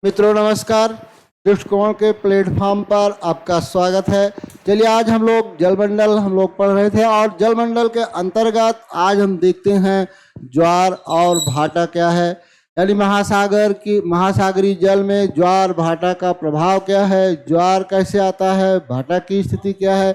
मित्रों नमस्कार। दृष्टिकोण के प्लेटफॉर्म पर आपका स्वागत है। चलिए आज हम लोग जलमंडल पढ़ रहे थे और जलमंडल के अंतर्गत आज हम देखते हैं ज्वार और भाटा क्या है, यानी महासागरीय जल में ज्वार भाटा का प्रभाव क्या है, ज्वार कैसे आता है, भाटा की स्थिति क्या है,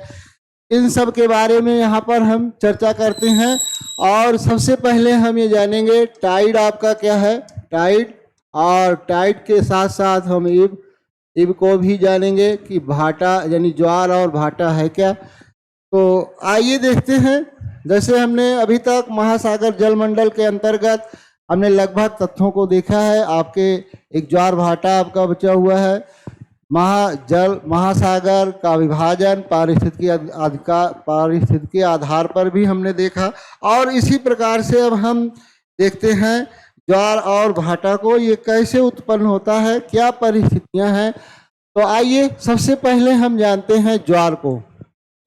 इन सब के बारे में यहाँ पर हम चर्चा करते हैं। और सबसे पहले हम ये जानेंगे टाइड आपका क्या है, टाइड, और टाइड के साथ साथ हम इब को भी जानेंगे कि भाटा यानी ज्वार और भाटा है क्या। तो आइए देखते हैं। जैसे हमने अभी तक महासागर जलमंडल के अंतर्गत हमने लगभग तथ्यों को देखा है। आपके एक ज्वार भाटा आपका बचा हुआ है, महासागर का विभाजन पारिस्थितिकी आधार पर भी हमने देखा। और इसी प्रकार से अब हम देखते हैं ज्वार और भाटा को, ये कैसे उत्पन्न होता है, क्या परिस्थितियां हैं। तो आइए सबसे पहले हम जानते हैं ज्वार को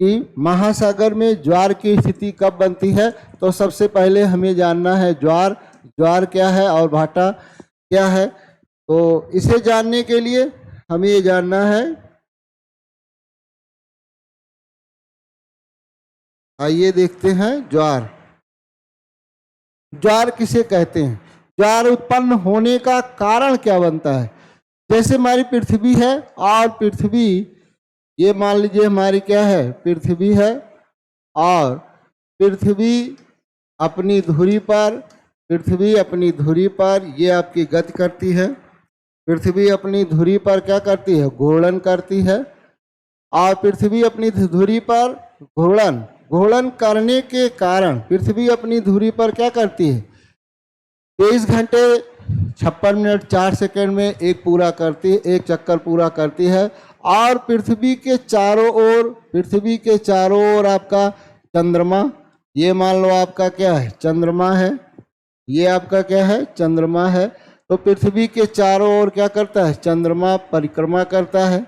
कि महासागर में ज्वार की स्थिति कब बनती है। तो सबसे पहले हमें जानना है ज्वार क्या है और भाटा क्या है। तो इसे जानने के लिए हमें ये जानना है, आइए देखते हैं ज्वार किसे कहते हैं, ज्वार उत्पन्न होने का कारण क्या बनता है। जैसे हमारी पृथ्वी है और पृथ्वी, ये मान लीजिए हमारी क्या है, पृथ्वी है, और पृथ्वी अपनी धुरी पर ये आपकी गति करती है। पृथ्वी अपनी धुरी पर क्या करती है, घूर्णन करती है। और पृथ्वी अपनी धुरी पर घूर्णन करने के कारण पृथ्वी अपनी धुरी पर क्या करती है, 23 घंटे 56 मिनट 4 सेकंड में एक चक्कर पूरा करती है। और पृथ्वी के चारों ओर आपका चंद्रमा, ये मान लो आपका क्या है, चंद्रमा है, ये आपका क्या है, चंद्रमा है। तो पृथ्वी के चारों ओर क्या करता है, चंद्रमा परिक्रमा करता है।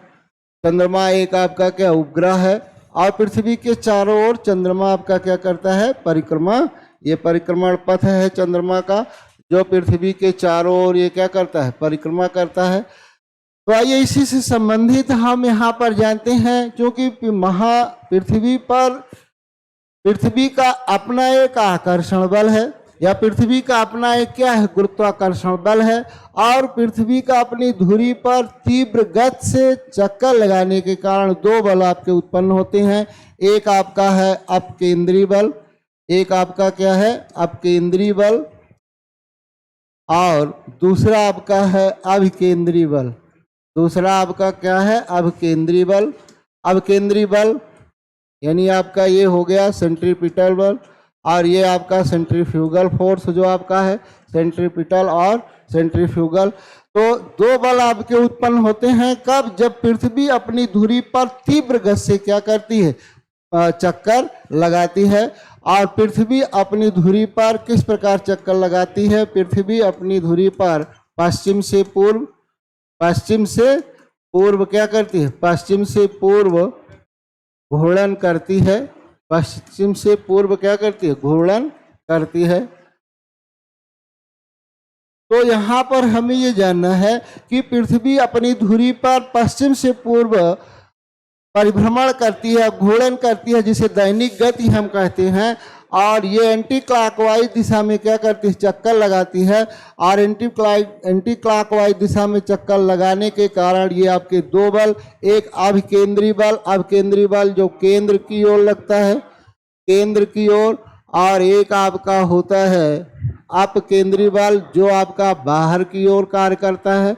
चंद्रमा एक आपका क्या उपग्रह है, और पृथ्वी के चारों ओर चंद्रमा आपका क्या करता है, परिक्रमा। ये परिक्रमण पथ है चंद्रमा का, जो पृथ्वी के चारों ओर ये क्या करता है, परिक्रमा करता है। तो आइए इसी से संबंधित हम यहाँ पर जानते हैं, क्योंकि पृथ्वी का अपना एक आकर्षण बल है, या पृथ्वी का अपना एक क्या है, गुरुत्वाकर्षण बल है। और पृथ्वी का अपनी धुरी पर तीव्र गति से चक्कर लगाने के कारण दो बल आपके उत्पन्न होते हैं। एक आपका है अपकेंद्रीय बल, एक आपका क्या है, अपकेंद्रीय बल, और दूसरा आपका है अभिकेंद्रीय बल। दूसरा आपका क्या है, अभिकेंद्रीय बल। अभिकेंद्रीय बल यानी आपका ये हो गया सेंट्रीपिटल बल, और ये आपका सेंट्रीफ्यूगल फोर्स जो आपका है, सेंट्रीपिटल और सेंट्रीफ्यूगल। तो दो बल आपके उत्पन्न होते हैं कब, जब पृथ्वी अपनी धुरी पर तीव्र गति से क्या करती है, चक्कर लगाती है। और पृथ्वी अपनी धुरी पर किस प्रकार चक्कर लगाती है, पृथ्वी अपनी धुरी पर पश्चिम से पूर्व क्या करती है, पश्चिम से पूर्व घूर्णन करती है। पश्चिम से पूर्व क्या करती है, घूर्णन करती है। तो यहाँ पर हमें ये जानना है कि पृथ्वी अपनी धुरी पर पश्चिम से पूर्व परिभ्रमण करती है, घूर्णन करती है, जिसे दैनिक गति हम कहते हैं। और ये एंटी क्लॉकवाइज दिशा में क्या करती है, चक्कर लगाती है। और एंटी क्लॉकवाइज दिशा में चक्कर लगाने के कारण ये आपके दो बल, एक अभिकेंद्रीय बल जो केंद्र की ओर लगता है, केंद्र की ओर, और एक आपका होता है अपकेंद्रीय बल जो आपका बाहर की ओर कार्य करता है,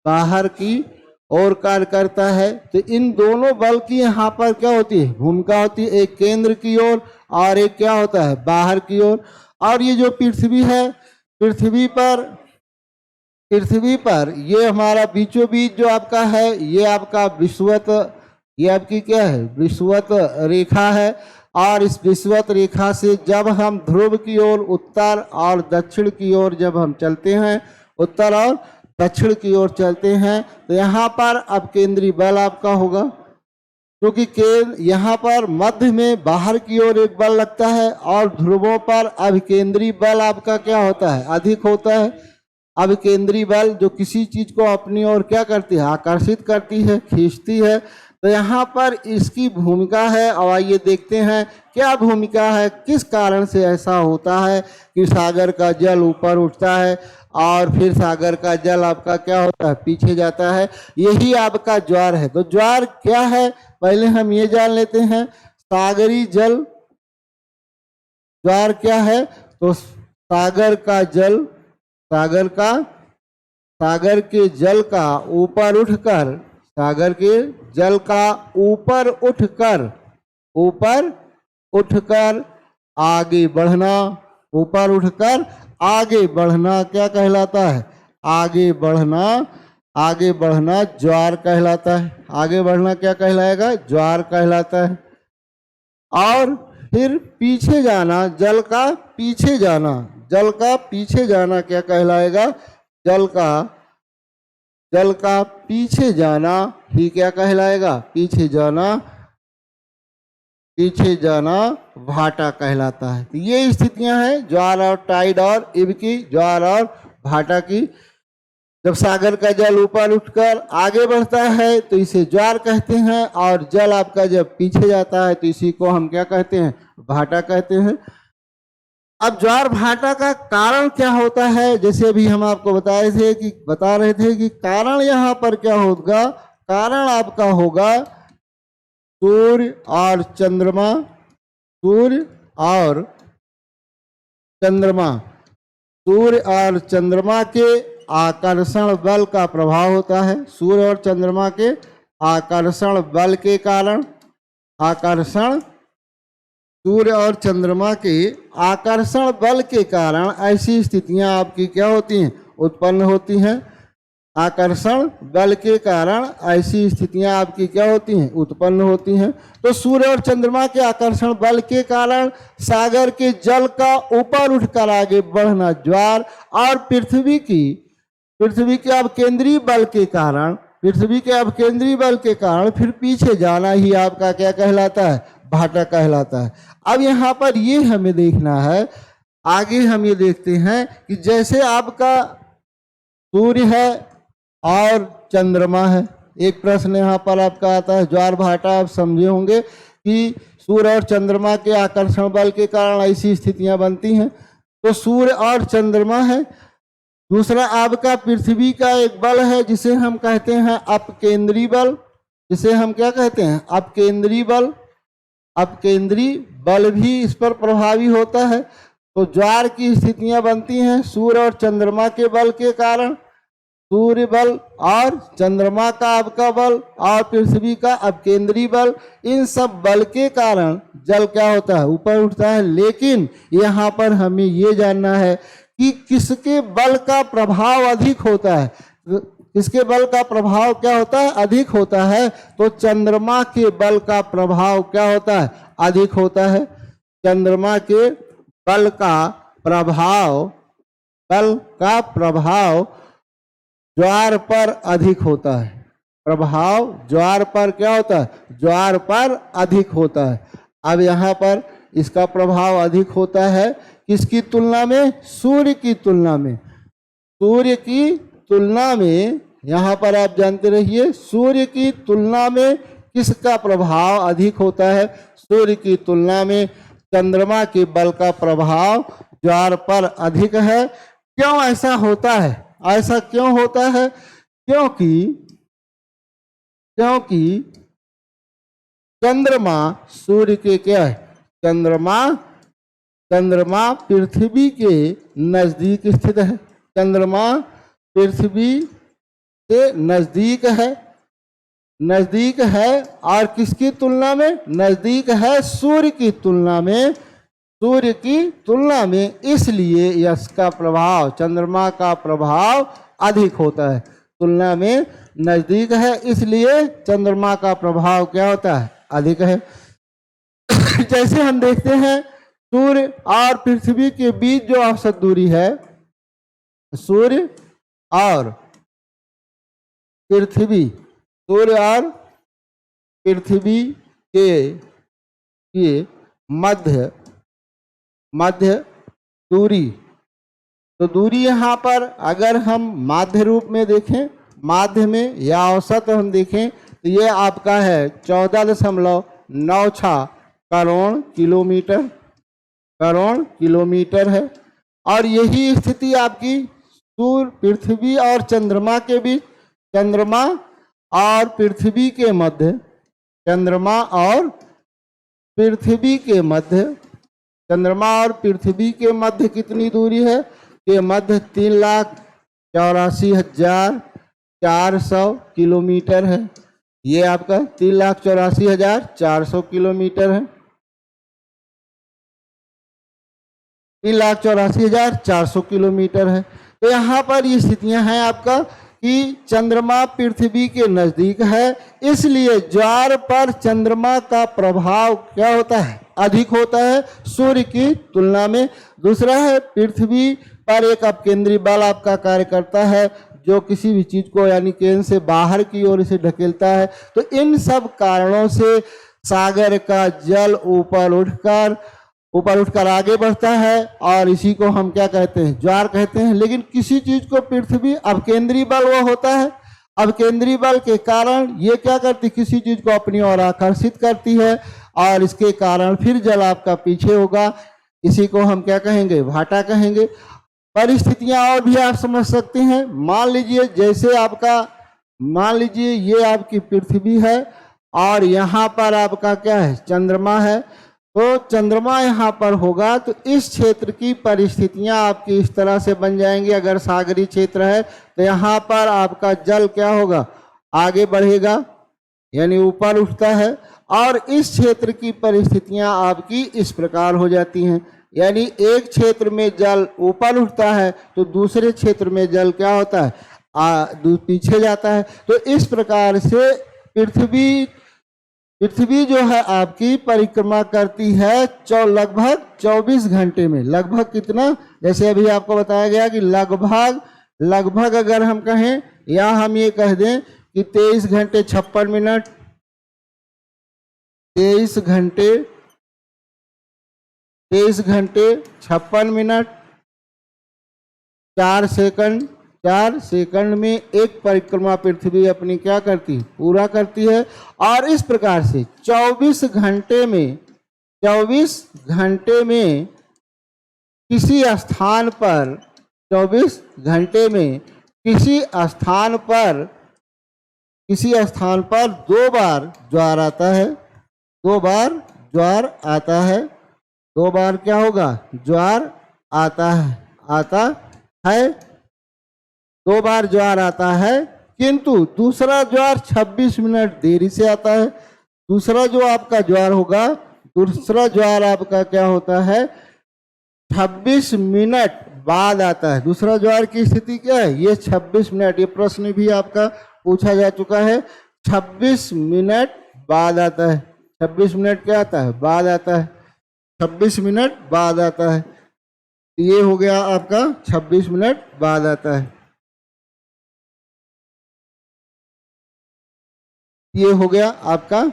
बाहर की ओर कार्य करता है। तो इन दोनों बल की यहाँ पर क्या होती है, भूमिका होती है, एक केंद्र की ओर और एक क्या होता है, बाहर की ओर। और ये जो पृथ्वी है, पृथ्वी पर ये हमारा बीचों बीच जो आपका है, ये आपका विषुवत, ये आपकी क्या है, विषुवत रेखा है। और इस विषुवत रेखा से जब हम ध्रुव की ओर, उत्तर और दक्षिण की ओर जब हम चलते हैं, उत्तर और दक्षिण की ओर चलते हैं, तो यहाँ पर अपकेंद्रीय बल आपका होगा, क्योंकि यहाँ पर मध्य में बाहर की ओर एक बल लगता है, और ध्रुवों पर अभिकेंद्रीय बल आपका क्या होता है, अधिक होता है। अब केंद्रीय बल जो किसी चीज को अपनी ओर क्या करती है, आकर्षित करती है, खींचती है। तो यहाँ पर इसकी भूमिका है, और आइए देखते हैं क्या भूमिका है, किस कारण से ऐसा होता है कि सागर का जल ऊपर उठता है और फिर सागर का जल आपका क्या होता है, पीछे जाता है। यही आपका ज्वार है। तो ज्वार क्या है, पहले हम ये जान लेते हैं। सागरी जल, ज्वार क्या है, तो सागर का जल, सागर के जल का ऊपर उठकर, सागर के जल का ऊपर उठकर आगे बढ़ना, ऊपर उठकर आगे बढ़ना क्या कहलाता है, आगे बढ़ना ज्वार कहलाता है। आगे बढ़ना क्या कहलाएगा, ज्वार कहलाता है। और फिर पीछे जाना, जल का पीछे जाना क्या कहलाएगा, जल का पीछे जाना ही क्या कहलाएगा, पीछे जाना भाटा कहलाता है। तो ये स्थितियां हैं ज्वार और टाइड और इब की, ज्वार और भाटा की। जब सागर का जल ऊपर उठकर आगे बढ़ता है तो इसे ज्वार कहते हैं, और जल आपका जब पीछे जाता है तो इसी को हम क्या कहते हैं, भाटा कहते हैं। अब ज्वार भाटा का कारण क्या होता है, जैसे अभी हम आपको बता रहे थे कि कारण यहाँ पर क्या होगा, कारण आपका होगा सूर्य और चंद्रमा, सूर्य और चंद्रमा के आकर्षण बल का प्रभाव होता है। सूर्य और चंद्रमा के आकर्षण बल के कारण, सूर्य और चंद्रमा के आकर्षण बल के कारण ऐसी स्थितियां आपकी क्या होती हैं, उत्पन्न होती हैं। आकर्षण बल के कारण ऐसी स्थितियां आपकी क्या होती हैं, उत्पन्न होती हैं। तो सूर्य और चंद्रमा के आकर्षण बल के कारण सागर के जल का ऊपर उठकर आगे बढ़ना ज्वार, और पृथ्वी के अपकेंद्रीय बल के कारण फिर पीछे जाना ही आपका क्या कहलाता है, भाटा कहलाता है। अब यहाँ पर ये हमें देखना है, आगे हम ये देखते हैं कि जैसे आपका सूर्य है और चंद्रमा है। एक प्रश्न यहाँ पर आपका आता है, ज्वार भाटा आप समझे होंगे कि सूर्य और चंद्रमा के आकर्षण बल के कारण ऐसी स्थितियां बनती हैं। तो सूर्य और चंद्रमा है। दूसरा आपका पृथ्वी का एक बल है जिसे हम कहते हैं अपकेंद्री बल, जिसे हम क्या कहते हैं, अपकेंद्री बल। अपकेंद्री बल भी इस पर प्रभावी होता है। तो ज्वार की स्थितियां बनती हैं सूर्य और चंद्रमा के बल के कारण। सूर्य बल और चंद्रमा का आपका बल और पृथ्वी का अपकेंद्री बल, इन सब बल के कारण जल क्या होता है, ऊपर उठता है। लेकिन यहाँ पर हमें ये जानना है कि किसके बल का प्रभाव अधिक होता है, किसके बल का प्रभाव क्या होता है, अधिक होता है। तो चंद्रमा के बल का प्रभाव क्या होता है, अधिक होता है। चंद्रमा के बल का प्रभाव ज्वार पर अधिक होता है। प्रभाव ज्वार पर क्या होता है, ज्वार पर अधिक होता है। अब यहाँ पर इसका प्रभाव अधिक होता है किसकी तुलना में, सूर्य की तुलना में। सूर्य की तुलना में यहाँ पर आप जानते रहिए, सूर्य की तुलना में किसका प्रभाव अधिक होता है, सूर्य की तुलना में चंद्रमा के बल का प्रभाव ज्वार पर अधिक है। क्यों ऐसा होता है, ऐसा क्यों होता है, क्योंकि चंद्रमा सूर्य के क्या है, चंद्रमा पृथ्वी के नजदीक स्थित है। चंद्रमा पृथ्वी से नजदीक है और किसकी तुलना में, नजदीक है सूर्य की तुलना में। इसलिए इसका प्रभाव, चंद्रमा का प्रभाव अधिक होता है। तुलना में नजदीक है इसलिए चंद्रमा का प्रभाव क्या होता है, अधिक है। जैसे हम देखते हैं सूर्य और पृथ्वी के बीच जो औसत दूरी है, सूर्य और पृथ्वी के मध्य दूरी तो दूरी यहाँ पर अगर हम माध्य रूप में देखें, माध्य में या औसत हम देखें तो ये आपका है 14.96 करोड़ किलोमीटर है। और यही स्थिति आपकी सूर्य, पृथ्वी और चंद्रमा के बीच, चंद्रमा और पृथ्वी के मध्य, चंद्रमा और पृथ्वी के मध्य, चंद्रमा और पृथ्वी के मध्य कितनी दूरी है? के मध्य 3,84,400 किलोमीटर है। ये आपका 3,84,400 किलोमीटर है। 3,84,400 किलोमीटर है। तो यहाँ पर ये स्थितियां हैं आपका कि चंद्रमा पृथ्वी के नजदीक है, इसलिए ज्वार पर चंद्रमा का प्रभाव क्या होता है? अधिक होता है सूर्य की तुलना में। दूसरा है पृथ्वी पर एक अपकेंद्री बल आपका कार्य करता है जो किसी भी चीज को यानी केंद्र से बाहर की ओर इसे ढकेलता है। तो इन सब कारणों से सागर का जल ऊपर उठकर आगे बढ़ता है और इसी को हम क्या कहते हैं? ज्वार कहते हैं। लेकिन किसी चीज को पृथ्वी अपकेंद्री बल वो होता है, अपकेंद्री बल के कारण ये क्या करती? किसी चीज को अपनी ओर आकर्षित करती है और इसके कारण फिर जल आपका पीछे होगा। इसी को हम क्या कहेंगे? भाटा कहेंगे। परिस्थितियां और भी आप समझ सकते हैं। मान लीजिए ये आपकी पृथ्वी है और यहाँ पर आपका क्या है? चंद्रमा है। तो चंद्रमा यहाँ पर होगा तो इस क्षेत्र की परिस्थितियां आपकी इस तरह से बन जाएंगी। अगर सागरी क्षेत्र है तो यहाँ पर आपका जल क्या होगा? आगे बढ़ेगा यानी ऊपर उठता है। और इस क्षेत्र की परिस्थितियां आपकी इस प्रकार हो जाती हैं, यानी एक क्षेत्र में जल ऊपर उठता है तो दूसरे क्षेत्र में जल क्या होता है? पीछे जाता है। तो इस प्रकार से पृथ्वी जो है आपकी परिक्रमा करती है लगभग 24 घंटे में। लगभग कितना? जैसे अभी आपको बताया गया कि लगभग अगर हम कहें या हम ये कह दें कि 23 घंटे 56 मिनट, 23 घंटे 56 मिनट 4 सेकंड में एक परिक्रमा पृथ्वी अपनी क्या करती है? पूरा करती है। और इस प्रकार से 24 घंटे में किसी स्थान पर 24 घंटे में किसी स्थान पर 2 बार ज्वार आता है। 2 बार ज्वार आता है। 2 बार क्या होगा? ज्वार आता है। 2 बार ज्वार आता है, किंतु दूसरा ज्वार 26 मिनट देरी से आता है। दूसरा जो आपका ज्वार होगा, दूसरा ज्वार आपका क्या होता है? 26 मिनट बाद आता है। दूसरा ज्वार की स्थिति क्या है? ये 26 मिनट, ये प्रश्न भी आपका पूछा जा चुका है। 26 मिनट बाद आता है। 26 मिनट क्या आता है? बाद आता है। 26 मिनट बाद आता है। ये हो गया आपका 26 मिनट बाद आता है। ये हो गया आपका।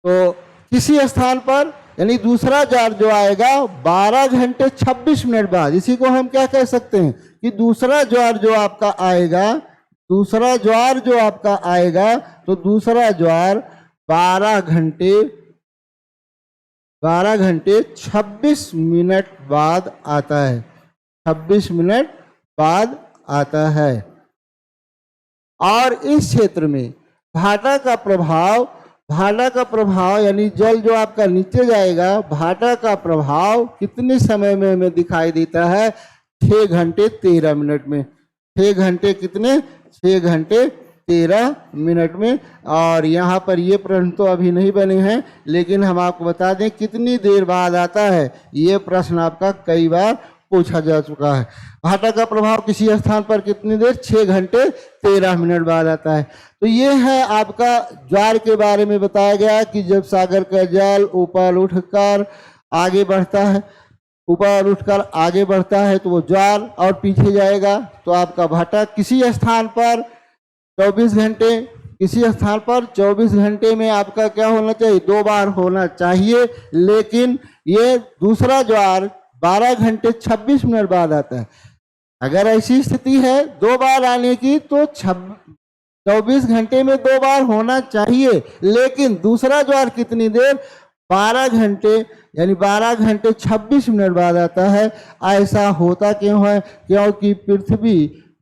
तो किसी स्थान पर यानी दूसरा ज्वार जो आएगा 12 घंटे 26 मिनट बाद, इसी को हम क्या कह सकते हैं कि दूसरा ज्वार जो आपका आएगा, तो दूसरा ज्वार 12 घंटे 26 मिनट बाद आता है। 26 मिनट बाद आता है। और इस क्षेत्र में भाटा का प्रभाव यानी जल जो आपका नीचे जाएगा, भाटा का प्रभाव कितने समय में हमें दिखाई देता है? 6 घंटे 13 मिनट में। 6 घंटे कितने? 6 घंटे 13 मिनट में। और यहाँ पर ये प्रश्न तो अभी नहीं बने हैं, लेकिन हम आपको बता दें कितनी देर बाद आता है। ये प्रश्न आपका कई बार पूछा जा चुका है। भाटा का प्रभाव किसी स्थान पर कितनी देर? 6 घंटे 13 मिनट बाद आता है। तो ये है आपका ज्वार के बारे में बताया गया कि जब सागर का जल ऊपर उठकर आगे बढ़ता है तो वो ज्वार और पीछे जाएगा तो आपका भाटा। किसी स्थान पर 24 घंटे में आपका क्या होना चाहिए? 2 बार होना चाहिए। लेकिन ये दूसरा ज्वार 12 घंटे 26 मिनट बाद आता है। अगर ऐसी स्थिति है 2 बार आने की तो 24 घंटे में 2 बार होना चाहिए, लेकिन दूसरा ज्वार कितनी देर, 12 घंटे यानी 12 घंटे 26 मिनट बाद आता है। ऐसा होता क्यों है? क्योंकि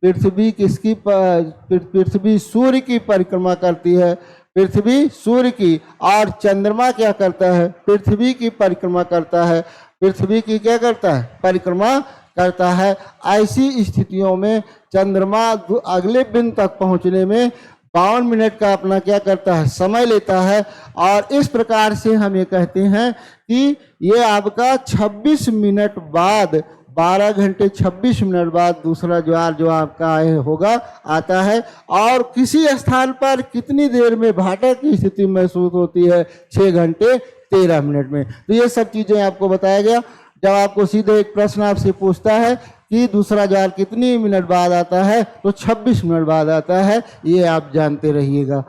पृथ्वी किसकी पृथ्वी सूर्य की परिक्रमा करती है, पृथ्वी सूर्य की, और चंद्रमा क्या करता है, पृथ्वी की परिक्रमा करता है। पृथ्वी की क्या करता है, परिक्रमा करता है। ऐसी स्थितियों में चंद्रमा अगले दिन तक पहुंचने में 52 मिनट का अपना क्या करता है, समय लेता है। और इस प्रकार से हम ये कहते हैं कि ये आपका 26 मिनट बाद, 12 घंटे 26 मिनट बाद दूसरा ज्वार जो आपका होगा आता है। और किसी स्थान पर कितनी देर में भाटा की स्थिति महसूस होती है, 6 घंटे 13 मिनट में। तो ये सब चीज़ें आपको बताया गया। जब आपको सीधे एक प्रश्न आपसे पूछता है कि दूसरा ज्वार कितनी मिनट बाद आता है, तो 26 मिनट बाद आता है, ये आप जानते रहिएगा।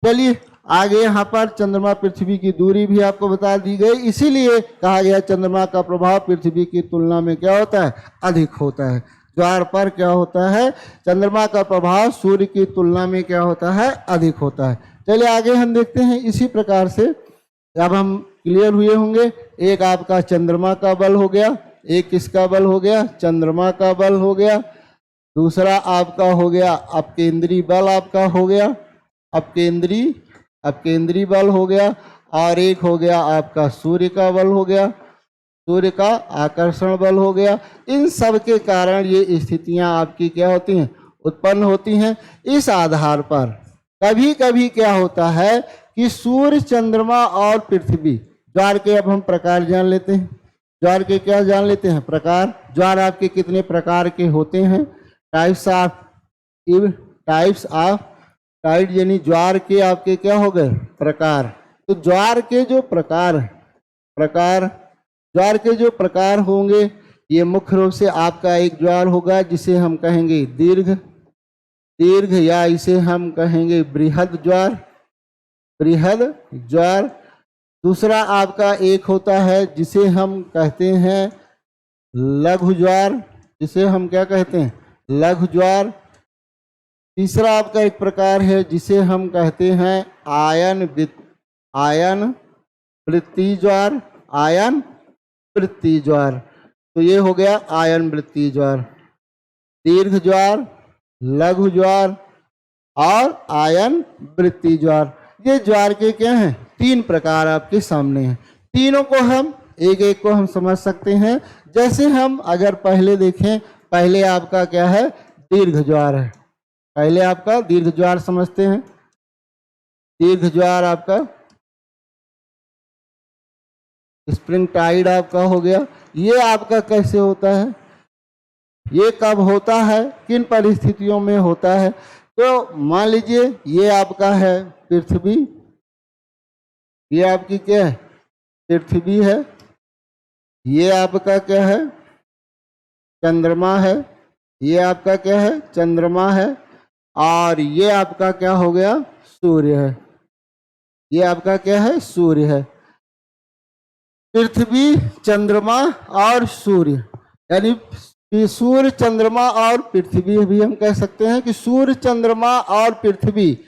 चलिए आगे, यहाँ पर चंद्रमा पृथ्वी की दूरी भी आपको बता दी गई, इसीलिए कहा गया चंद्रमा का प्रभाव पृथ्वी की तुलना में क्या होता है, अधिक होता है। ज्वार पर क्या होता है, चंद्रमा का प्रभाव सूर्य की तुलना में क्या होता है, अधिक होता है। चलिए आगे हम देखते हैं। इसी प्रकार से अब हम क्लियर हुए होंगे, एक आपका चंद्रमा का बल हो गया, एक किसका बल हो गया, चंद्रमा का बल हो गया। दूसरा आपका हो गया अपकेंद्री बल आपका हो गया, अपकेंद्री बल हो गया। और एक हो गया आपका सूर्य का बल हो गया, सूर्य का आकर्षण बल हो गया। इन सब के कारण ये स्थितियां आपकी क्या होती हैं, उत्पन्न होती हैं। इस आधार पर कभी कभी क्या होता है कि सूर्य, चंद्रमा और पृथ्वी, ज्वार के अब हम प्रकार जान लेते हैं। ज्वार के क्या जान लेते हैं, प्रकार। ज्वार आपके कितने प्रकार के होते हैं, टाइप्स ऑफ टाइड, यानी ज्वार के आपके क्या हो गए, प्रकार। तो ज्वार के जो ज्वार के जो प्रकार होंगे, ये मुख्य रूप से आपका एक ज्वार होगा जिसे हम कहेंगे दीर्घ, या इसे हम कहेंगे बृहद ज्वार। दूसरा आपका एक होता है जिसे हम कहते हैं लघु ज्वार, जिसे हम क्या कहते हैं, लघु ज्वार। तीसरा आपका एक प्रकार है जिसे हम कहते हैं आयन वृत्तीय ज्वार। तो ये हो गया आयन वृत्तीय ज्वार, दीर्घ ज्वार, लघु ज्वार और आयन वृत्तीय ज्वार। ये ज्वार के क्या हैं, 3 प्रकार आपके सामने हैं। तीनों को हम एक एक को हम समझ सकते हैं। जैसे हम अगर पहले देखें, पहले आपका क्या है, दीर्घ ज्वार है। पहले आपका दीर्घ ज्वार समझते हैं। दीर्घ ज्वार आपका स्प्रिंग टाइड आपका हो गया। ये आपका कैसे होता है, ये कब होता है, किन परिस्थितियों में होता है। तो मान लीजिए ये आपका है पृथ्वी, ये आपकी क्या है, पृथ्वी है। ये आपका क्या है, चंद्रमा है। ये आपका क्या है, चंद्रमा है। और ये आपका क्या हो गया, सूर्य है। ये आपका क्या है, सूर्य है। पृथ्वी, चंद्रमा और सूर्य, यानी सूर्य, चंद्रमा और पृथ्वी भी हम कह सकते हैं कि सूर्य, चंद्रमा और पृथ्वी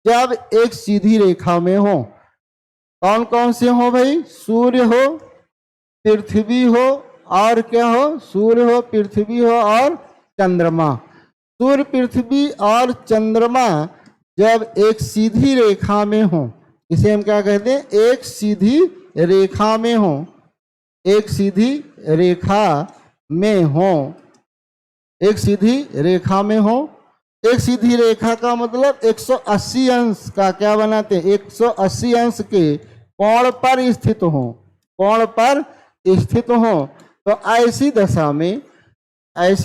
जब एक सीधी रेखा में हो, कौन कौन से हो भाई, सूर्य हो, पृथ्वी हो और क्या हो, सूर्य हो, पृथ्वी हो और चंद्रमा। सूर्य, पृथ्वी और चंद्रमा जब एक सीधी रेखा में हो, इसे हम क्या कहते हैं, एक सीधी रेखा में हो, एक सीधी रेखा में हो, एक सीधी रेखा में हो। एक सीधी रेखा का मतलब 180 अंश का क्या बनाते हैं, 180 अंश के कोण पर स्थित हो, कोण पर स्थित हो। तो ऐसी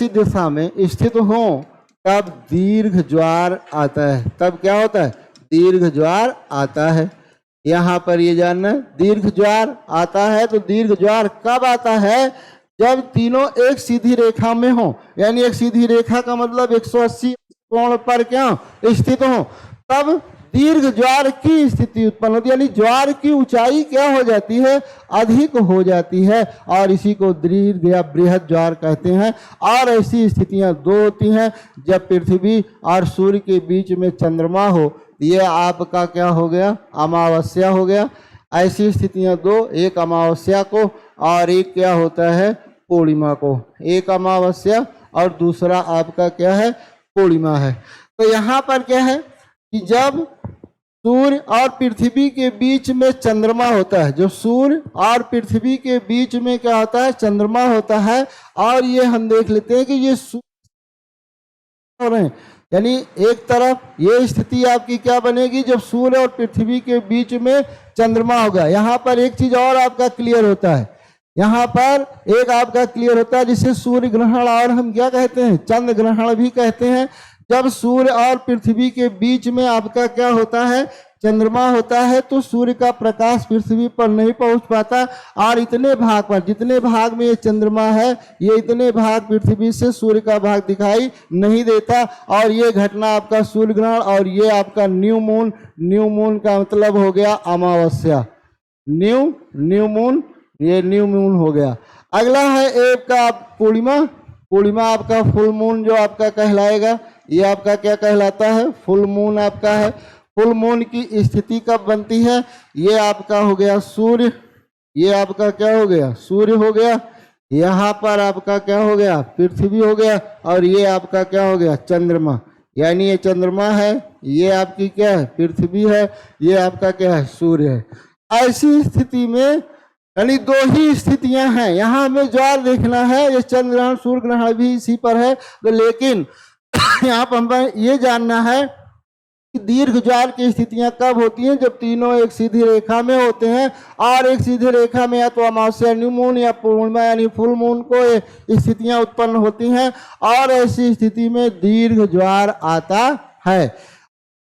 दिशा में स्थित हो तब दीर्घ ज्वार आता है। तब क्या होता है, दीर्घ ज्वार आता है। यहाँ पर ये जानना, दीर्घ ज्वार आता है। तो दीर्घ ज्वार कब आता है, जब तीनों एक सीधी रेखा में हो, यानी एक सीधी रेखा का मतलब 180 कोण पर क्या स्थित हो, तब दीर्घ ज्वार की स्थिति उत्पन्न होती है, यानी ज्वार की ऊंचाई क्या हो जाती है, अधिक हो जाती है, और इसी को दीर्घ या बृहद ज्वार कहते हैं। और ऐसी स्थितियां दो होती हैं, जब पृथ्वी और सूर्य के बीच में चंद्रमा हो, ये आपका क्या हो गया, अमावस्या हो गया। ऐसी स्थितियां दो, एक अमावस्या को और एक क्या होता है, पूर्णिमा को। एक अमावस्या और दूसरा आपका क्या है, पूर्णिमा है। तो यहाँ पर क्या है कि जब सूर्य और पृथ्वी के बीच में चंद्रमा होता है, जो सूर्य और पृथ्वी के बीच में क्या होता है, चंद्रमा होता है, और ये हम देख लेते हैं कि ये सूर्य हो रहे हैं, यानी एक तरफ ये स्थिति आपकी क्या बनेगी, जब सूर्य और पृथ्वी के बीच में चंद्रमा होगा। यहाँ पर एक चीज और आपका क्लियर होता है, यहाँ पर एक आपका क्लियर होता है जिसे सूर्य ग्रहण और हम क्या कहते हैं, चंद्र ग्रहण भी कहते हैं। जब सूर्य और पृथ्वी के बीच में आपका क्या होता है, चंद्रमा होता है, तो सूर्य का प्रकाश पृथ्वी पर नहीं पहुंच पाता, और इतने भाग पर, जितने भाग में ये चंद्रमा है, ये इतने भाग पृथ्वी से सूर्य का भाग दिखाई नहीं देता। और ये घटना आपका सूर्य ग्रहण, और ये आपका न्यू मून। न्यू मून का मतलब हो गया अमावस्या, न्यू मून, ये न्यू मून हो गया। अगला है एक का पूर्णिमा। पूर्णिमा आपका फुल मून जो आपका कहलाएगा, ये आपका क्या कहलाता है, फुल मून आपका है। फुल मून की स्थिति कब बनती है, ये आपका हो गया सूर्य, ये आपका क्या हो गया, सूर्य हो गया। यहाँ पर आपका क्या हो गया, पृथ्वी हो गया, और ये आपका क्या हो गया, चंद्रमा। यानी ये चंद्रमा है, ये आपकी क्या है, पृथ्वी है, ये आपका क्या है, सूर्य है। ऐसी स्थिति में यानी दो ही स्थितियां हैं, यहाँ हमें ज्वार देखना है, ये चंद्र ग्रहण सूर्य ग्रहण भी इसी पर है, तो लेकिन यहाँ पर हमें ये जानना है कि दीर्घ ज्वार की स्थितियां कब होती हैं, जब तीनों एक सीधी रेखा में होते हैं, और एक सीधी रेखा में या तो अमावस्या न्यू मून या पूर्णिमा यानी फुल मून को ये स्थितियां उत्पन्न होती हैं, और ऐसी स्थिति में दीर्घ ज्वार आता है।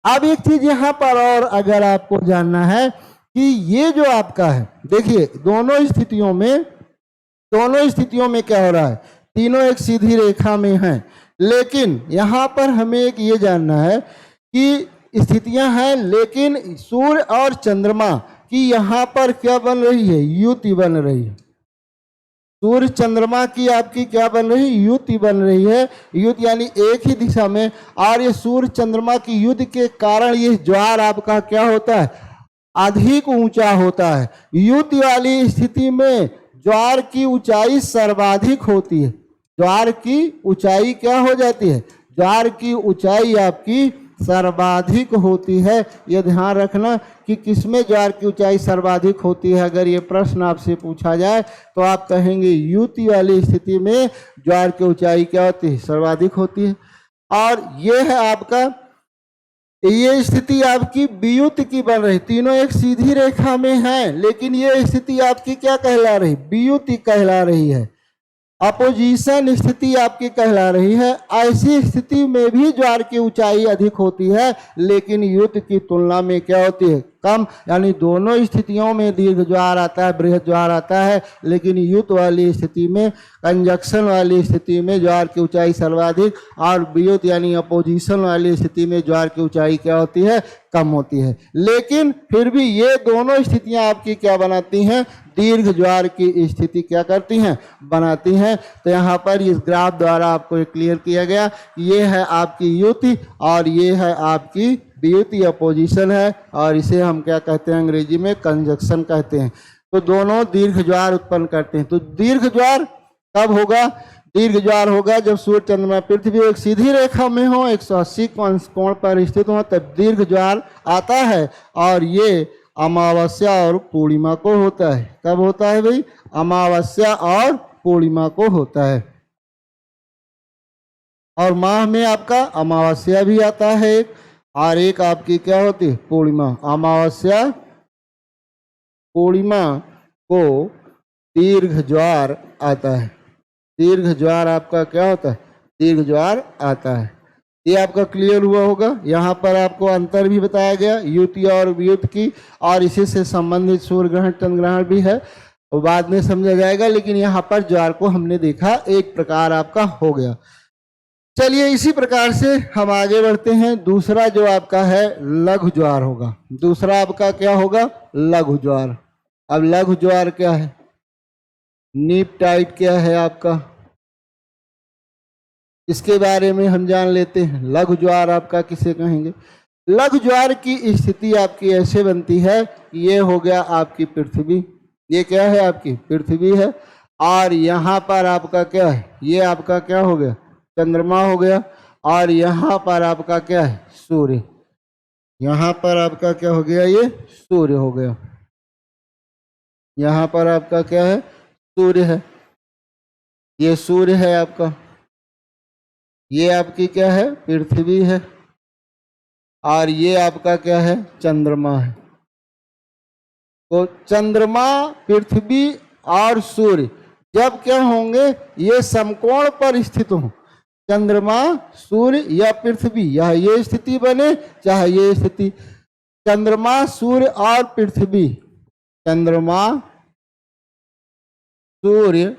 अब एक चीज यहाँ पर और अगर आपको जानना है कि ये जो आपका है, देखिए दोनों स्थितियों में क्या हो रहा है, तीनों एक सीधी रेखा में हैं, लेकिन यहाँ पर हमें एक ये जानना है कि स्थितियां हैं, लेकिन सूर्य और चंद्रमा की यहाँ पर क्या बन रही है, युति बन रही है। सूर्य चंद्रमा की आपकी क्या बन रही है, युति बन रही है। युति यानी एक ही दिशा में, और ये सूर्य चंद्रमा की युति के कारण ये ज्वार आपका क्या होता है, अधिक ऊंचा होता है। युति वाली स्थिति में ज्वार की ऊंचाई सर्वाधिक होती है। ज्वार की ऊंचाई क्या हो जाती है, ज्वार की ऊंचाई आपकी सर्वाधिक होती है। यह ध्यान रखना कि किसमें ज्वार की ऊंचाई सर्वाधिक होती है। अगर ये प्रश्न आपसे पूछा जाए तो आप कहेंगे युति वाली स्थिति में ज्वार की ऊंचाई क्या होती है, सर्वाधिक होती है। और ये है आपका, ये स्थिति आपकी वियुति की बन रही, तीनों एक सीधी रेखा में हैं, लेकिन ये स्थिति आपकी क्या कहला रही, वियुति कहला रही है, अपोजिशन स्थिति आपकी कहला रही है। ऐसी स्थिति में भी ज्वार की ऊंचाई अधिक होती है, लेकिन युति की तुलना में क्या होती है, कम। यानी दोनों स्थितियों में दीर्घ ज्वार आता है, बृहद ज्वार आता है, लेकिन युति वाली स्थिति में, कंजक्शन वाली स्थिति में ज्वार की ऊंचाई सर्वाधिक, और वियुति यानी अपोजिशन वाली स्थिति में ज्वार की ऊंचाई क्या होती है, कम होती है। लेकिन फिर भी ये दोनों स्थितियां आपकी क्या बनाती हैं, दीर्घ ज्वार की स्थिति क्या करती हैं, बनाती हैं। तो यहाँ पर इस ग्राफ द्वारा आपको क्लियर किया गया, ये है आपकी युति और ये है आपकी वियुति, अपोजिशन है, और इसे हम क्या कहते हैं अंग्रेजी में, कंजक्शन कहते हैं। तो दोनों दीर्घ ज्वार उत्पन्न करते हैं। तो दीर्घ ज्वार कब होगा, दीर्घ ज्वार होगा जब सूर्य चंद्रमा पृथ्वी एक सीधी रेखा में हो, 180 कोण पर स्थित हो, तब दीर्घ ज्वार आता है। और ये अमावस्या और पूर्णिमा को होता है। कब होता है भाई, अमावस्या और पूर्णिमा को होता है। और माह में आपका अमावस्या भी आता है एक, और एक आपकी क्या होती है, पूर्णिमा। अमावस्या पूर्णिमा को दीर्घ ज्वार आता है। दीर्घ ज्वार आपका क्या होता है, दीर्घ ज्वार आता है। ये आपका क्लियर हुआ होगा। यहाँ पर आपको अंतर भी बताया गया युति और वियुति की, और इसी से संबंधित सूर्य ग्रहण चंद्र ग्रहण भी है, वो बाद में समझा जाएगा। लेकिन यहाँ पर ज्वार को हमने देखा एक प्रकार आपका हो गया। चलिए इसी प्रकार से हम आगे बढ़ते हैं। दूसरा जो आपका है लघु ज्वार होगा। दूसरा आपका क्या होगा? लघु ज्वार। अब लघु ज्वार क्या है? नीप टाइट क्या है आपका, इसके बारे में हम जान लेते हैं। लघु ज्वार आपका किसे कहेंगे? लघु ज्वार की स्थिति आपकी ऐसे बनती है कि ये हो गया आपकी पृथ्वी, ये क्या है? आपकी पृथ्वी है। और यहाँ पर आपका क्या है? ये आपका क्या हो गया? चंद्रमा हो गया। और यहाँ पर आपका क्या है? सूर्य। यहाँ पर आपका क्या हो गया? ये सूर्य हो गया। यहाँ पर आपका क्या है? सूर्य है। ये सूर्य है आपका। ये आपकी क्या है? पृथ्वी है। और ये आपका क्या है? चंद्रमा है। तो चंद्रमा, पृथ्वी और सूर्य जब क्या होंगे? ये समकोण पर स्थित हों। चंद्रमा, सूर्य या पृथ्वी, या ये स्थिति बने चाहे ये स्थिति, चंद्रमा, सूर्य और पृथ्वी, चंद्रमा, सूर्य,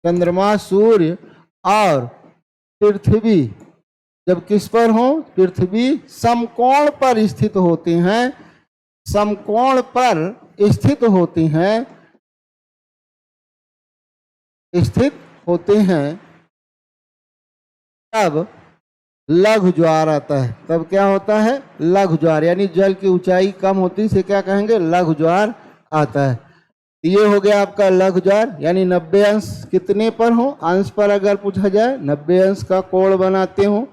चंद्रमा, सूर्य और पृथ्वी जब किस पर हो? पृथ्वी समकोण पर स्थित होते हैं। समकोण पर स्थित होते हैं, स्थित होते हैं, तब लघु ज्वार आता है। तब क्या होता है? लघु ज्वार, यानी जल की ऊंचाई कम होती से क्या कहेंगे? लघु ज्वार आता है। ये हो गया आपका लघु ज्वार, यानी 90 अंश कितने पर हो? अंश पर अगर पूछा जाए 90 अंश का कोण बनाते हो।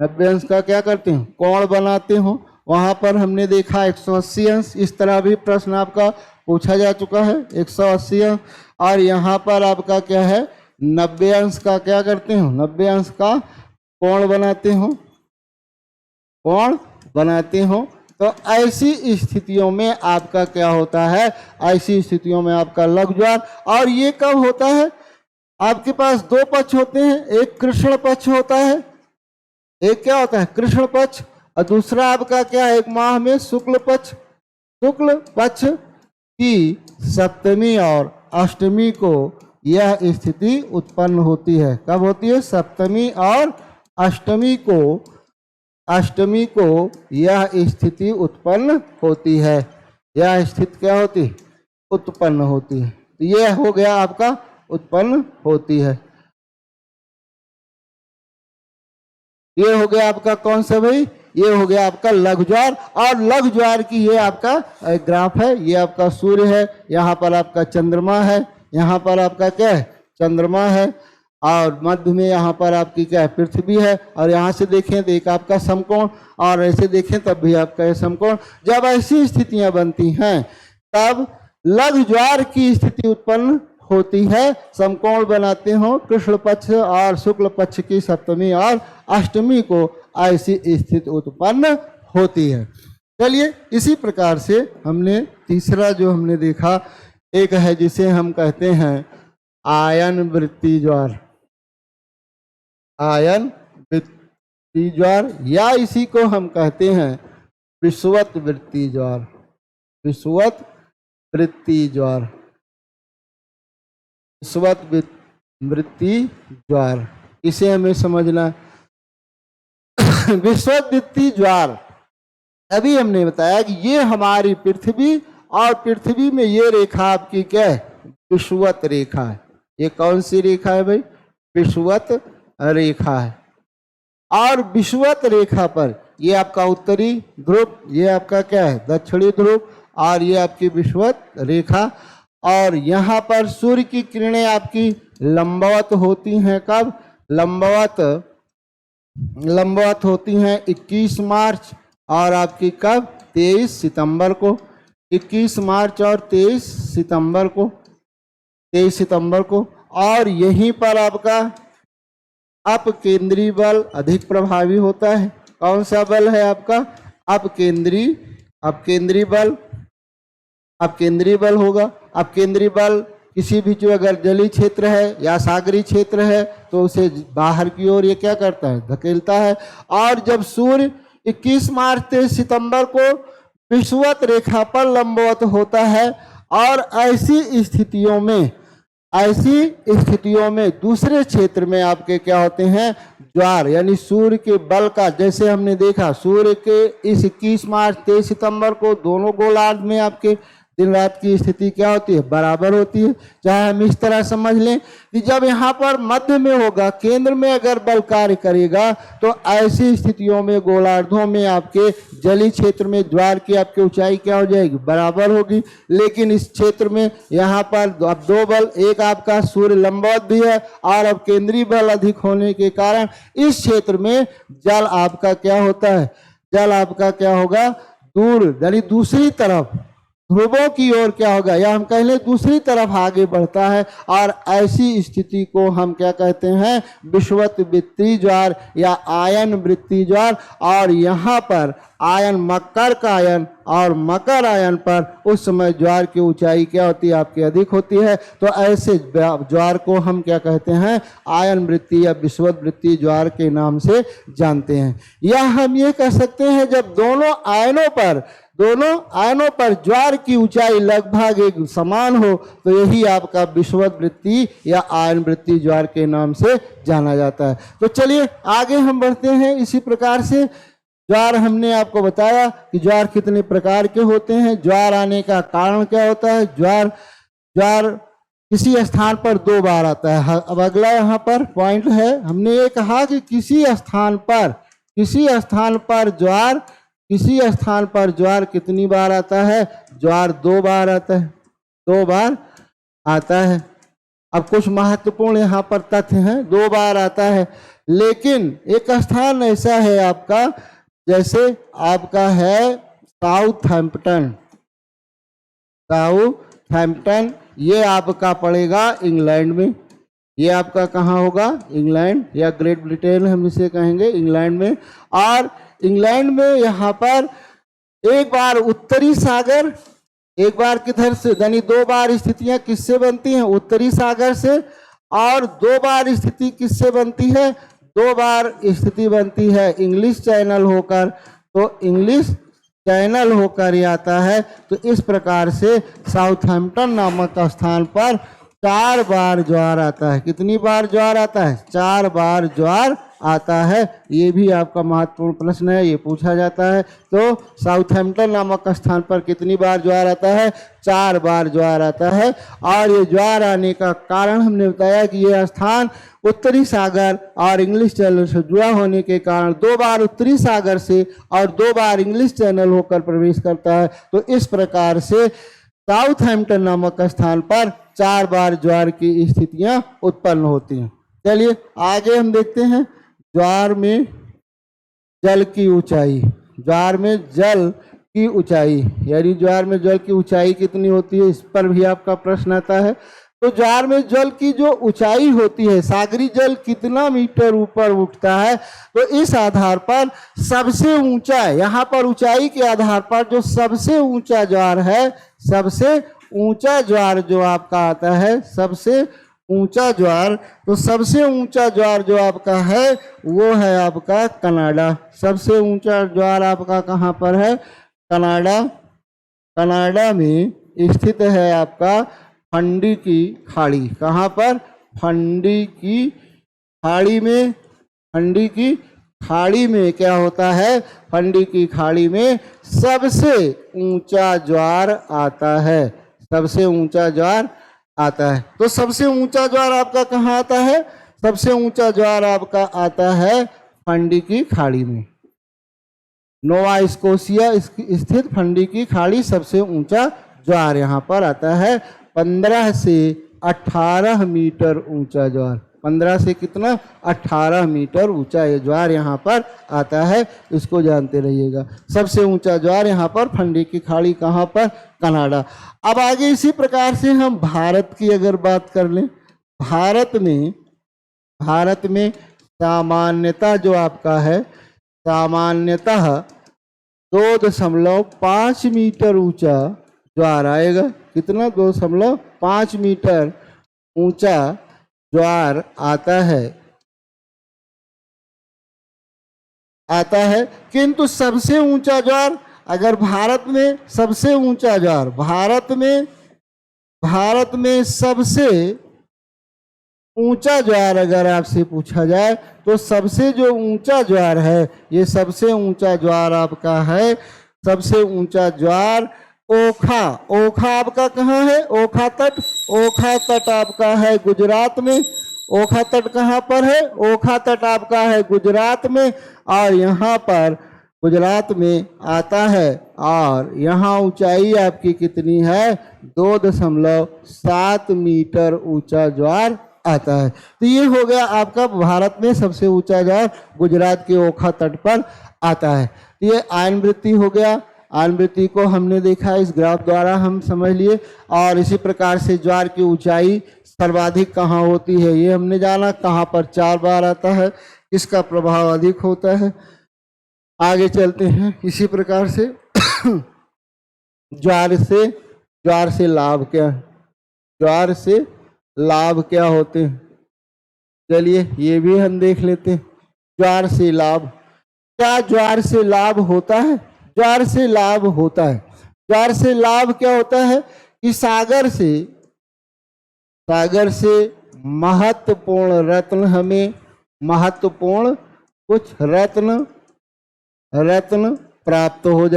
90 अंश का क्या करते हो? कोण बनाते हो। वहां पर हमने देखा 180 अंश, इस तरह भी प्रश्न आपका पूछा जा चुका है 180 अंश। और यहाँ पर आपका क्या है? 90 अंश का क्या करते हो? 90 अंश का कोण बनाते हो, कोण बनाते हो। तो ऐसी स्थितियों में आपका क्या होता है? ऐसी स्थितियों में आपका लघु ज्वार। और ये कब होता है? आपके पास दो पक्ष होते हैं, एक कृष्ण पक्ष होता है, एक क्या होता है? कृष्ण पक्ष, और दूसरा आपका क्या है? एक माह में शुक्ल पक्ष। शुक्ल पक्ष की सप्तमी और अष्टमी को यह स्थिति उत्पन्न होती है। कब होती है? सप्तमी और अष्टमी को, अष्टमी को यह स्थिति उत्पन्न होती है। यह स्थिति क्या होती? उत्पन्न होती है। तो यह हो गया आपका उत्पन्न होती है। ये हो गया आपका कौन सा भाई? ये हो गया आपका लघु ज्वार। और लघु ज्वार की ये आपका ग्राफ है। ये आपका सूर्य है, यहाँ पर आपका चंद्रमा है, यहाँ पर आपका क्या है? चंद्रमा है, और मध्य में यहाँ पर आपकी क्या है? पृथ्वी है। और यहाँ से देखें तो एक आपका समकोण, और ऐसे देखें तब भी आपका ये समकोण। जब ऐसी स्थितियां बनती हैं तब लघु ज्वार की स्थिति उत्पन्न होती है। समकोण बनाते हो, कृष्ण पक्ष और शुक्ल पक्ष की सप्तमी और अष्टमी को ऐसी स्थिति उत्पन्न होती है। चलिए इसी प्रकार से हमने तीसरा जो हमने देखा, एक है जिसे हम कहते हैं आयन वृत्ति ज्वार। आयन वृत्ति ज्वार, या इसी को हम कहते हैं विषुवत वृत्ति ज्वार। विषुवत वृत्ति ज्वार, विषुवत वृत्ति ज्वार, इसे हमें समझना। विषुवत वृत्ति ज्वार, अभी हमने बताया कि ये हमारी पृथ्वी, और पृथ्वी में ये रेखा आपकी क्या है? विषुवत रेखा है। ये कौन सी रेखा है भाई? विषुवत रेखा है। और विषुवत रेखा पर ये आपका उत्तरी ध्रुव, ये आपका क्या है? दक्षिणी ध्रुव, और ये आपकी विषुवत रेखा। और यहाँ पर सूर्य की किरणें आपकी लंबवत होती हैं। कब लंबवत? लंबवत होती हैं 21 मार्च और आपकी कब? 23 सितंबर को। 21 मार्च और 23 सितंबर को, 23 सितंबर को। और यहीं पर आपका अपकेंद्री बल अधिक प्रभावी होता है। कौन सा बल है आपका? अपकेंद्री बल, अपकेंद्री बल होगा। अपकेंद्री बल किसी भी जो अगर जलीय क्षेत्र है या सागरीय क्षेत्र है तो उसे बाहर की ओर ये क्या करता है? धकेलता है। और जब सूर्य 21 मार्च 23 सितंबर को विषुवत रेखा पर लंबवत होता है, और ऐसी स्थितियों में ऐसी स्थितियों में दूसरे क्षेत्र में आपके क्या होते हैं, ज्वार, यानी सूर्य के बल का, जैसे हमने देखा सूर्य के इस 21 मार्च 23 सितंबर को दोनों गोलार्ध में आपके दिन रात की स्थिति क्या होती है, बराबर होती है। चाहे हम इस तरह समझ लें कि जब यहाँ पर मध्य में होगा, केंद्र में अगर बल कार्य करेगा, तो ऐसी स्थितियों में गोलार्धों में आपके जलीय क्षेत्र में ज्वार की आपकी ऊंचाई क्या हो जाएगी, बराबर होगी। लेकिन इस क्षेत्र में यहाँ पर अब दो बल, एक आपका सूर्य लंबवत भी है और अब केंद्रीय बल अधिक होने के कारण इस क्षेत्र में जल आपका क्या होता है, जल आपका क्या होगा, दूर यानी दूसरी तरफ ध्रुवों की ओर क्या होगा, या हम कह लें दूसरी तरफ आगे बढ़ता है। और ऐसी स्थिति को हम क्या कहते हैं, विषुवत वृत्तीय ज्वार या आयन वृत्तीय ज्वार। और यहाँ पर आयन मकर का आयन और मकर आयन पर उस समय ज्वार की ऊंचाई क्या होती है, आपकी अधिक होती है। तो ऐसे ज्वार को हम क्या कहते हैं, आयन वृत्तीय या विषुवत वृत्तीय ज्वार के नाम से जानते हैं। या हम ये कह सकते हैं जब दोनों आयनों पर ज्वार की ऊंचाई लगभग एक समान हो, तो यही आपका विषुवत वृत्तीय या आयन वृत्तीय ज्वार के नाम से जाना जाता है। तो चलिए आगे हम बढ़ते हैं। इसी प्रकार से ज्वार हमने आपको बताया कि ज्वार कितने प्रकार के होते हैं, ज्वार आने का कारण क्या होता है। ज्वार किसी स्थान पर 2 बार आता है। अब अगला यहाँ पर पॉइंट है, हमने ये कहा कि किसी स्थान पर ज्वार कितनी बार आता है, ज्वार 2 बार आता है, 2 बार आता है। अब कुछ महत्वपूर्ण यहाँ पर तथ्य हैं, 2 बार आता है। लेकिन एक स्थान ऐसा है आपका, जैसे आपका है साउथहैम्पटन, ये आपका पड़ेगा इंग्लैंड में। ये आपका कहाँ होगा, इंग्लैंड या ग्रेट ब्रिटेन हम इसे कहेंगे, इंग्लैंड में। और इंग्लैंड में यहाँ पर एक बार उत्तरी सागर, एक बार किधर से, यानी 2 बार स्थितियां किससे बनती हैं, उत्तरी सागर से। और 2 बार स्थिति किससे बनती है, 2 बार स्थिति बनती है इंग्लिश चैनल होकर। तो इंग्लिश चैनल होकर ही आता है। तो इस प्रकार से साउथहैम्पटन नामक स्थान पर 4 बार ज्वार आता है। कितनी बार ज्वार आता है, 4 बार ज्वार आता है। ये भी आपका महत्वपूर्ण प्रश्न है, ये पूछा जाता है। तो साउथहैम्पटन नामक स्थान पर कितनी बार ज्वार आता है, 4 बार ज्वार आता है। और ये ज्वार आने का कारण हमने बताया कि ये स्थान उत्तरी सागर और इंग्लिश चैनल से जुड़ा होने के कारण 2 बार उत्तरी सागर से और 2 बार इंग्लिश चैनल होकर प्रवेश करता है। तो इस प्रकार से साउथहैम्पटन नामक स्थान पर 4 बार ज्वार की स्थितियां उत्पन्न होती हैं। चलिए आगे हम देखते हैं ज्वार में जल की ऊंचाई। ज्वार में जल की ऊंचाई, यानी ज्वार में जल की ऊंचाई कितनी होती है, इस पर भी आपका प्रश्न आता है। तो ज्वार में जल की जो ऊंचाई होती है, सागरी जल कितना मीटर ऊपर उठता है, तो इस आधार पर सबसे ऊंचा, यहाँ पर ऊंचाई के आधार पर जो सबसे ऊंचा ज्वार है, सबसे ऊंचा ज्वार जो आपका आता है, सबसे ऊंचा ज्वार, तो सबसे ऊंचा ज्वार जो आपका है वो है आपका कनाडा। सबसे ऊंचा ज्वार आपका कहाँ पर है, कनाडा। कनाडा में स्थित है आपका फंडी की खाड़ी। कहाँ पर, फंडी की खाड़ी में। फंडी की खाड़ी में क्या होता है, फंडी की खाड़ी में सबसे ऊंचा ज्वार आता है, सबसे ऊंचा ज्वार आता है। तो सबसे ऊंचा ज्वार आपका कहाँ आता है, सबसे ऊंचा ज्वार आपका आता है फंडी की खाड़ी में। नोवा स्कोशिया स्थित फंडी की खाड़ी सबसे ऊंचा ज्वार यहाँ पर आता है। 15 से 18 मीटर ऊंचा ज्वार, 15 से कितना, 18 मीटर ऊंचा ये ज्वार यहाँ पर आता है, इसको जानते रहिएगा। सबसे ऊंचा ज्वार यहाँ पर फंडी की खाड़ी, कहाँ पर, कनाडा। अब आगे इसी प्रकार से हम भारत की अगर बात कर लें, भारत में सामान्यतः जो आपका है, सामान्यतः 2.5 मीटर ऊंचा ज्वार आएगा। कितना, 2.5 मीटर ऊंचा ज्वार आता है। किंतु सबसे ऊंचा ज्वार, अगर भारत में सबसे ऊंचा ज्वार, भारत में सबसे ऊंचा ज्वार अगर आपसे पूछा जाए तो सबसे जो ऊंचा ज्वार है, ये सबसे ऊंचा ज्वार आपका है, सबसे ऊंचा ज्वार ओखा। ओखा आपका कहाँ है? ओखा तट। ओखा तट आपका है गुजरात में। ओखा तट कहाँ पर है? ओखा तट आपका है गुजरात में, और यहाँ पर गुजरात में आता है। और यहाँ ऊंचाई आपकी कितनी है? 2.7 मीटर ऊंचा ज्वार आता है। तो ये हो गया आपका भारत में सबसे ऊंचा ज्वार गुजरात के ओखा तट पर आता है। तो ये आयन वृत्ति हो गया। आयन वृत्ति को हमने देखा, इस ग्राफ द्वारा हम समझ लिए। और इसी प्रकार से ज्वार की ऊंचाई सर्वाधिक कहाँ होती है ये हमने जाना, कहाँ पर 4 बार आता है, इसका प्रभाव अधिक होता है। आगे चलते हैं। इसी प्रकार से ज्वार से लाभ क्या है? ज्वार से लाभ क्या होते हैं? चलिए ये भी हम देख लेते हैं। ज्वार से लाभ क्या? ज्वार से लाभ होता है। ज्वार से लाभ होता है। ज्वार से लाभ क्या होता है कि सागर से महत्वपूर्ण रत्न, हमें महत्वपूर्ण कुछ रत्न प्राप्त हो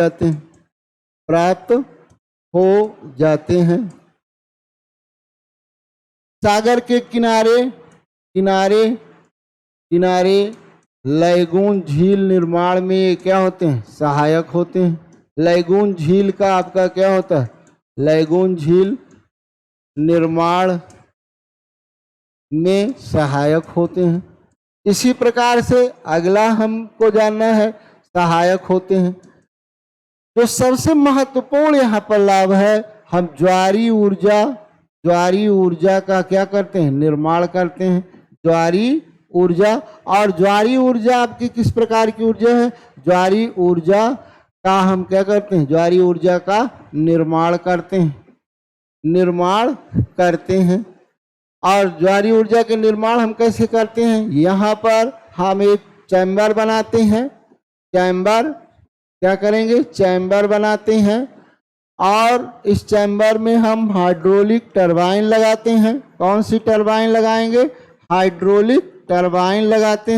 जाते हैं। सागर के किनारे लैगून झील निर्माण में क्या होते हैं? सहायक होते हैं। लैगून झील का आपका क्या होता है? लैगून झील निर्माण में सहायक होते हैं। इसी प्रकार से अगला हमको जानना है, सहायक होते हैं। जो सबसे महत्वपूर्ण यहाँ पर लाभ है, हम ज्वारी ऊर्जा का क्या करते हैं? निर्माण करते हैं। ज्वारी ऊर्जा। और ज्वारी ऊर्जा आपकी किस प्रकार की ऊर्जा है? ज्वारी ऊर्जा का हम क्या करते हैं? ज्वारी ऊर्जा का निर्माण करते हैं। और ज्वारी ऊर्जा के निर्माण हम कैसे करते हैं? यहाँ पर हम एक चैम्बर बनाते हैं। क्या करेंगे? चैम्बर बनाते हैं। और इस चैम्बर में हम हाइड्रोलिक टरबाइन लगाते हैं। कौन सी टरबाइन लगाएंगे? हाइड्रोलिक टरबाइन लगाते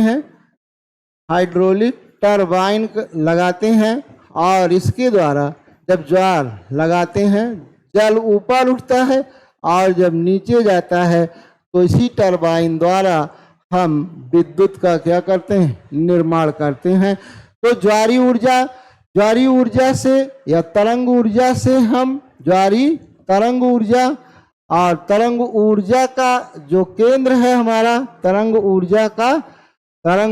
हैं। और इसके द्वारा जब ज्वार लगाते हैं, जल ऊपर उठता है, और जब नीचे जाता है तो इसी टरबाइन द्वारा हम विद्युत का क्या करते हैं? निर्माण करते हैं। तो ज्वारी ऊर्जा से या तरंग ऊर्जा से हम तरंग ऊर्जा का जो केंद्र है हमारा, तरंग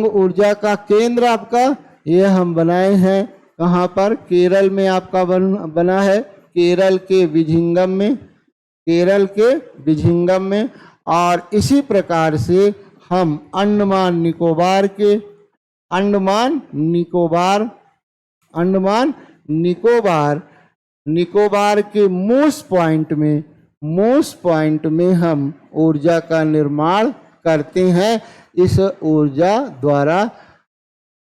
ऊर्जा का केंद्र आपका ये हम बनाए हैं। कहाँ पर? केरल में आपका बना है। केरल के विझिंगम में। और इसी प्रकार से हम अंडमान निकोबार के मूस पॉइंट में हम ऊर्जा का निर्माण करते हैं। इस ऊर्जा द्वारा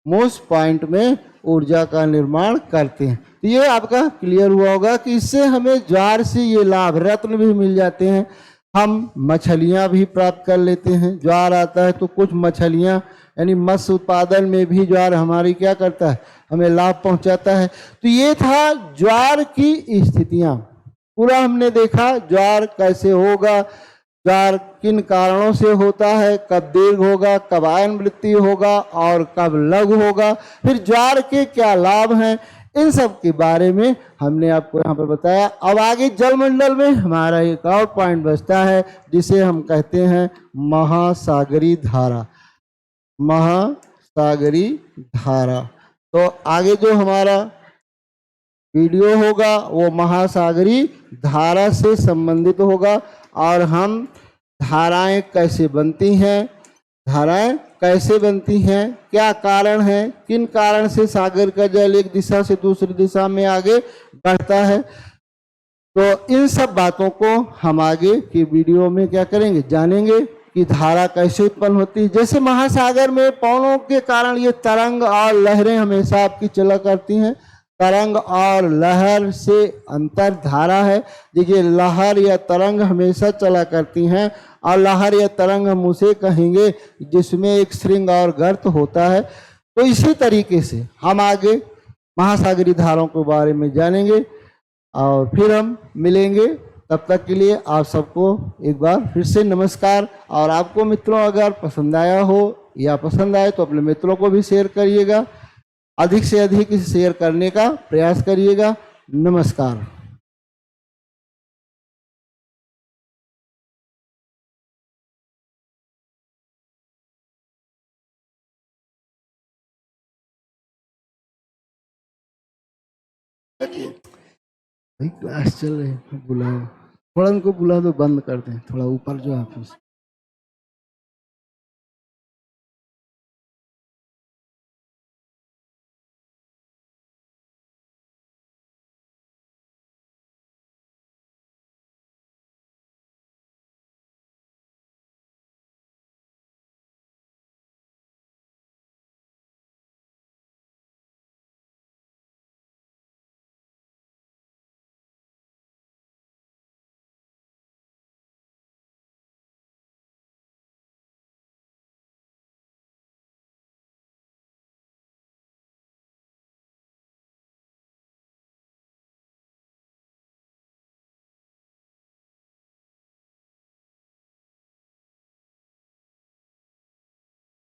मूस पॉइंट में ऊर्जा का निर्माण करते हैं। तो ये आपका क्लियर हुआ होगा कि इससे हमें ज्वार से ये लाभ, रत्न भी मिल जाते हैं। हम मछलियां भी प्राप्त कर लेते हैं। ज्वार आता है तो कुछ मछलियां, यानी मत्स्य उत्पादन में भी ज्वार हमारी क्या करता है? हमें लाभ पहुंचाता है। तो ये था ज्वार की स्थितियां। पूरा हमने देखा ज्वार कैसे होगा, ज्वार किन कारणों से होता है, कब दीर्घ होगा, कब आयन वृत्ति होगा और कब लघु होगा, फिर ज्वार के क्या लाभ हैं, इन सब के बारे में हमने आपको यहाँ पर बताया। अब आगे जलमंडल में हमारा एक और पॉइंट बचता है जिसे हम कहते हैं महासागरी धारा। तो आगे जो हमारा वीडियो होगा वो महासागरी धारा से संबंधित होगा, और हम धाराएं कैसे बनती हैं, क्या कारण है, किन कारण से सागर का जल एक दिशा से दूसरी दिशा में आगे बढ़ता है। तो इन सब बातों को हम आगे की वीडियो में क्या करेंगे? जानेंगे कि धारा कैसे उत्पन्न होती है। जैसे महासागर में पवनों के कारण ये तरंग और लहरें हमेशा आपकी चला करती हैं, तरंग और लहर से अंतर धारा है। देखिए लहर या तरंग हमेशा चला करती हैं और लहर या तरंग हम उसे कहेंगे जिसमें एक श्रृंग और गर्त होता है। तो इसी तरीके से हम आगे महासागरीय धाराओं के बारे में जानेंगे और फिर हम मिलेंगे। तब तक के लिए आप सबको एक बार फिर से नमस्कार। और आपको मित्रों अगर पसंद आया हो या पसंद आए तो अपने मित्रों को भी शेयर करिएगा, अधिक से अधिक इसे शेयर करने का प्रयास करिएगा। नमस्कार। भाई क्लास चल रही है, बुलाओ थोड़ा, उनको बुला दो, बंद कर दें थोड़ा ऊपर जो ऑफिस।